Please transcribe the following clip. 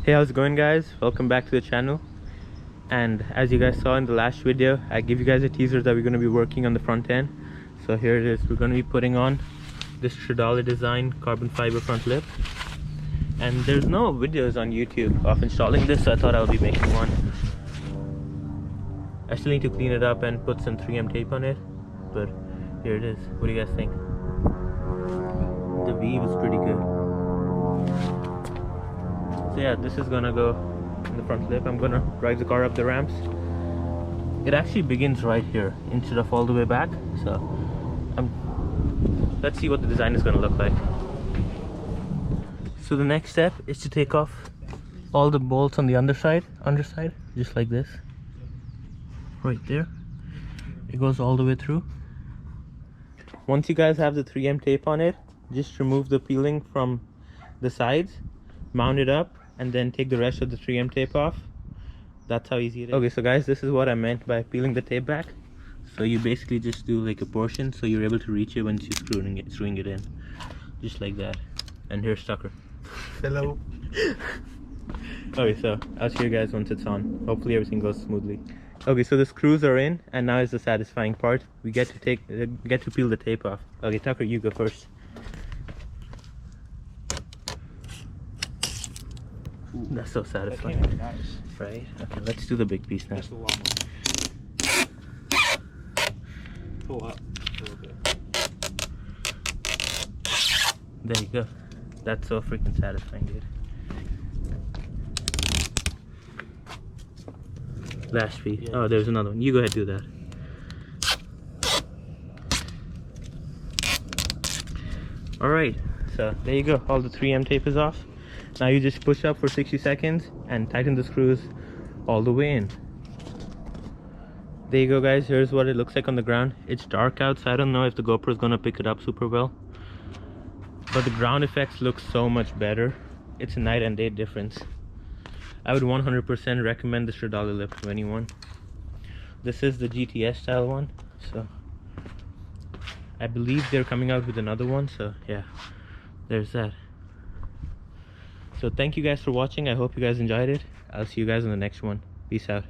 Hey, how's it going, guys? Welcome back to the channel. And as you guys saw in the last video, I gave you guys a teaser that we're going to be working on the front end. So here it is. We're going to be putting on this Stradale design carbon fiber front lip. And there's no videos on YouTube of installing this, so I thought I'll be making one. I still need to clean it up and put some 3M tape on it, but here it is. What do you guys think? The weave is pretty good. So yeah, this is gonna go in the front lip. I'm gonna drive the car up the ramps. It actually begins right here instead of all the way back. So let's see what the design is gonna look like. So the next step is to take off all the bolts on the underside, just like this. Right there. It goes all the way through. Once you guys have the 3M tape on it, just remove the peeling from the sides, mount it up, and then take the rest of the 3M tape off. That's how easy it is. Okay, so guys, this is what I meant by peeling the tape back. So you basically just do like a portion so you're able to reach it once you're screwing it in. Just like that. And here's Tucker. Hello. Okay, so I'll show you guys once it's on. Hopefully everything goes smoothly. Okay, so the screws are in, and now is the satisfying part. We get to peel the tape off. Okay, Tucker, you go first. Ooh, that's so satisfying. That came out nice. Right? Okay, let's do the big piece now. That's the long one. Pull up a little bit. There you go. That's so freaking satisfying, dude. Last piece. Yeah. Oh, there's another one. You go ahead, do that. Alright, so there you go. All the 3M tape is off. Now you just push up for 60 seconds and tighten the screws all the way in. There you go, guys. Here's what it looks like on the ground. It's dark out, so I don't know if the GoPro is gonna pick it up super well, but the ground effects look so much better. It's a night and day difference. I would 100% recommend the Stradale lip to anyone. This is the GTS style one, so I believe they're coming out with another one, so yeah, there's that. So thank you guys for watching. I hope you guys enjoyed it. I'll see you guys in the next one. Peace out.